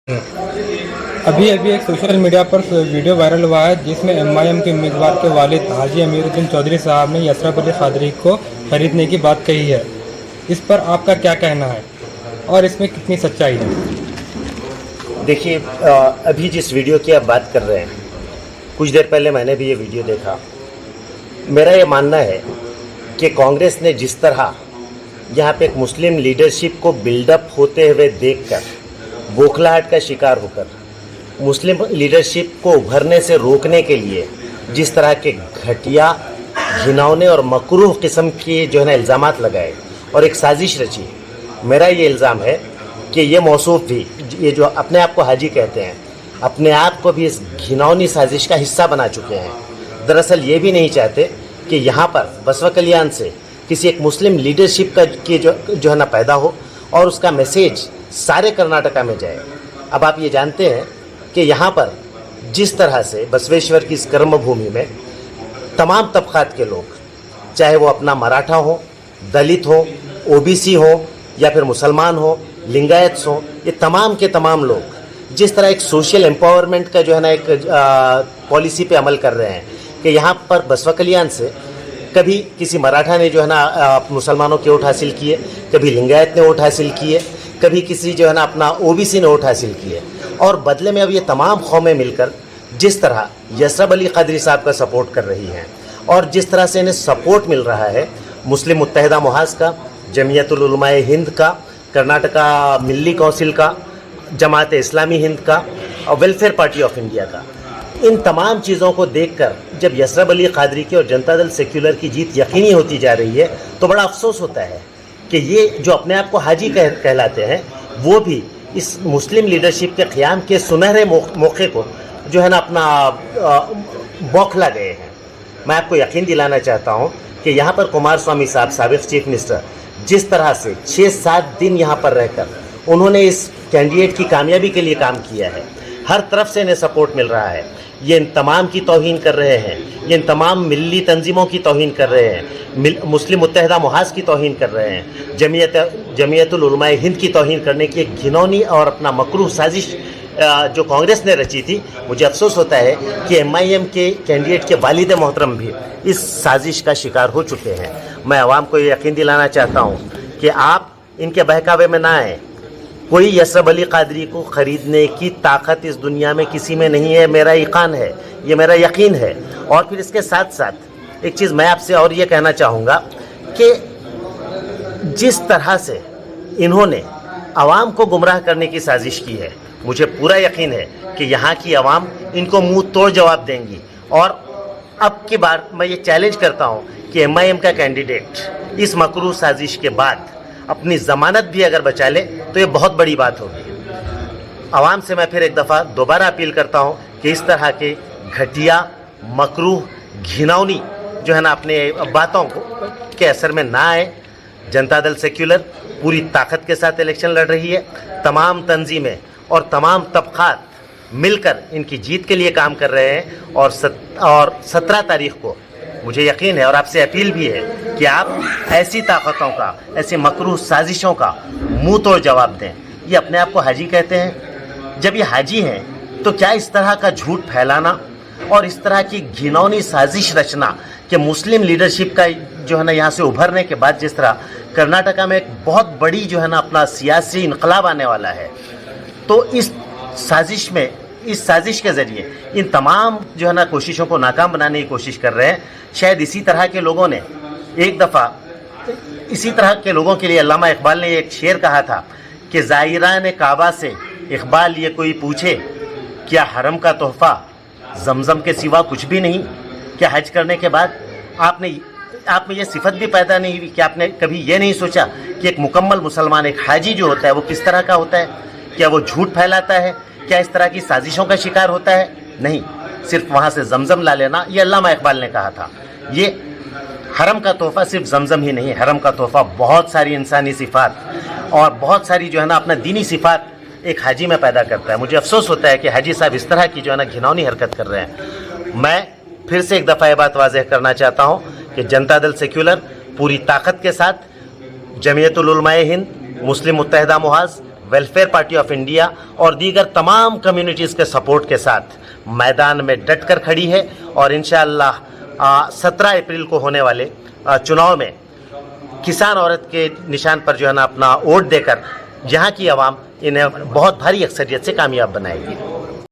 अभी एक social media पर वीडियो वायरल हुआ है जिसमें एमआईएम के उम्मीदवार के वालिद हाजी अमीरुद्दीन चौधरी साहब ने यशरफ अली कादरी को खरीदने की बात कही है। इस पर आपका क्या कहना है और इसमें कितनी सच्चाई है? देखिए, अभी जिस वीडियो की आप बात कर रहे हैं, कुछ देर पहले मैंने भी ये वीडियो देखा। मेरा ये मानना है कि कांग्रेस ने जिस तरह यहाँ पे एक मुस्लिम लीडरशिप को बिल्डअप होते हुए देखकर बौखलाहट का शिकार होकर मुस्लिम लीडरशिप को उभरने से रोकने के लिए जिस तरह के घटिया, घिनौने और मकरूह किस्म के जो है ना इल्ज़ामात लगाए और एक साजिश रची, मेरा ये इल्ज़ाम है कि ये मौसूफ भी, ये जो अपने आप को हाजी कहते हैं, अपने आप को भी इस घिनौनी साजिश का हिस्सा बना चुके हैं। दरअसल ये भी नहीं चाहते कि यहाँ पर बसवा कल्याण से किसी एक मुस्लिम लीडरशिप का की जो है ना पैदा हो और उसका मैसेज सारे कर्नाटका में जाए। अब आप ये जानते हैं कि यहाँ पर जिस तरह से बसवेश्वर की इस कर्म भूमि में तमाम तबकात के लोग, चाहे वो अपना मराठा हो, दलित हो, ओबीसी हो या फिर मुसलमान हो, लिंगायत हो, ये तमाम के तमाम लोग जिस तरह एक सोशल एम्पावरमेंट का जो है ना एक पॉलिसी पे अमल कर रहे हैं कि यहाँ पर बसवा कल्याण से कभी किसी मराठा ने जो है ना मुसलमानों के वोट हासिल किए, कभी लिंगायत ने वोट हासिल किए, कभी किसी जो है ना अपना ओबीसी ने वोट हासिल किए, और बदले में अब ये तमाम कौमें मिलकर जिस तरह यशरफ अली कादरी साहब का सपोर्ट कर रही हैं और जिस तरह से इन्हें सपोर्ट मिल रहा है मुस्लिम मुत्तहिदा मुहाज़ का, जमीयतुल उलमाए हिंद का, कर्नाटका मिल्ली काउंसिल का, जमात इस्लामी हिंद का और वेलफेयर पार्टी ऑफ इंडिया का, इन तमाम चीज़ों को देखकर जब यशरफ अली कादरी की और जनता दल सेक्युलर की जीत यकीनी होती जा रही है तो बड़ा अफसोस होता है कि ये जो अपने आप को हाजी कहलाते हैं वो भी इस मुस्लिम लीडरशिप के क़याम के सुनहरे मौके को जो है ना अपना बौखला गए हैं। मैं आपको यकीन दिलाना चाहता हूँ कि यहाँ पर कुमार स्वामी साहब, साबिक़ चीफ मिनिस्टर, जिस तरह से 6-7 दिन यहाँ पर रहकर उन्होंने इस कैंडिडेट की कामयाबी के लिए काम किया है, हर तरफ से इन्हें सपोर्ट मिल रहा है, ये इन तमाम की तौहीन कर रहे हैं, ये इन तमाम मिल्ली तंजीमों की तौहीन कर रहे हैं, मुस्लिम मुत्तहिदा मुहाज़ की तौहीन कर रहे हैं, जमीयतुल उलमाए हिंद की तौहीन करने की एक घिनौनी और अपना मकरूह साजिश जो कांग्रेस ने रची थी। मुझे अफसोस होता है कि एमआईएम के कैंडिडेट के वालिद मोहतरम भी इस साजिश का शिकार हो चुके हैं। मैं आवाम को ये यकीन दिलाना चाहता हूँ कि आप इनके बहकावे में ना आएँ। कोई यशरफ अली कादरी को ख़रीदने की ताकत इस दुनिया में किसी में नहीं है, मेरा ईकान है, ये मेरा यकीन है। और फिर इसके साथ साथ एक चीज़ मैं आपसे और ये कहना चाहूँगा कि जिस तरह से इन्होंने आवाम को गुमराह करने की साजिश की है, मुझे पूरा यकीन है कि यहाँ की आवाम इनको मुंह तोड़ जवाब देंगी। और अब की बार मैं ये चैलेंज करता हूँ कि एमआईएम का कैंडिडेट इस मकरूह साजिश के बाद अपनी ज़मानत भी अगर बचा ले तो ये बहुत बड़ी बात होगी। आवाम से मैं फिर एक दफ़ा दोबारा अपील करता हूँ कि इस तरह के घटिया, मकरूह, घिनौनी जो है ना अपने बातों के असर में ना आए। जनता दल सेक्युलर पूरी ताकत के साथ इलेक्शन लड़ रही है, तमाम तंजीमें और तमाम तबकात मिलकर इनकी जीत के लिए काम कर रहे हैं। और 17 तारीख को मुझे यकीन है और आपसे अपील भी है कि आप ऐसी ताकतों का, ऐसी मकरूह साजिशों का मुंह तोड़ जवाब दें। ये अपने आप को हाजी कहते हैं, जब ये हाजी हैं तो क्या इस तरह का झूठ फैलाना और इस तरह की घिनौनी साजिश रचना कि मुस्लिम लीडरशिप का जो है ना यहाँ से उभरने के बाद जिस तरह कर्नाटका में एक बहुत बड़ी जो है ना अपना सियासी इनकलाब आने वाला है, तो इस साजिश के ज़रिए इन तमाम जो है ना कोशिशों को नाकाम बनाने की कोशिश कर रहे हैं। शायद इसी तरह के लोगों ने एक दफ़ा, इसी तरह के लोगों के लिए अल्लामा इकबाल ने एक शेर कहा था कि ज़ायरान काबा से इकबाल ये कोई पूछे, क्या हरम का तोहफ़ा जमजम के सिवा कुछ भी नहीं? क्या हज करने के बाद आप में ये सिफत भी पैदा नहीं हुई कि आपने कभी ये नहीं सोचा कि एक मुकम्मल मुसलमान, एक हाजी जो होता है वो किस तरह का होता है? क्या वो झूठ फैलाता है? क्या इस तरह की साजिशों का शिकार होता है? नहीं, सिर्फ वहाँ से जमजम ला लेना, ये अल्लामा इकबाल ने कहा था। ये हरम का तोहफ़ा सिर्फ जमजम ही नहीं, हरम का तोहफ़ा बहुत सारी इंसानी सिफ़ात और बहुत सारी जो है ना अपना दीनी सिफ़ात एक हाजी में पैदा करता है। मुझे अफसोस होता है कि हाजी साहब इस तरह की जो है ना घिनौनी हरकत कर रहे हैं। मैं फिर से एक दफ़ा ये बात वाज़ेह करना चाहता हूँ कि जनता दल सेक्युलर पूरी ताकत के साथ जमीयतुल उलमाए हिंद, मुस्लिम मुत्तहिदा मुहाज़, वेलफेयर पार्टी ऑफ इंडिया और दीगर तमाम कम्युनिटीज़ के सपोर्ट के साथ मैदान में डट कर खड़ी है और इंशाअल्लाह 17 अप्रैल को होने वाले चुनाव में किसान औरत के निशान पर जो है ना अपना वोट देकर यहाँ की आवाम इन्हें बहुत भारी अक्सरियत से कामयाब बनाएगी।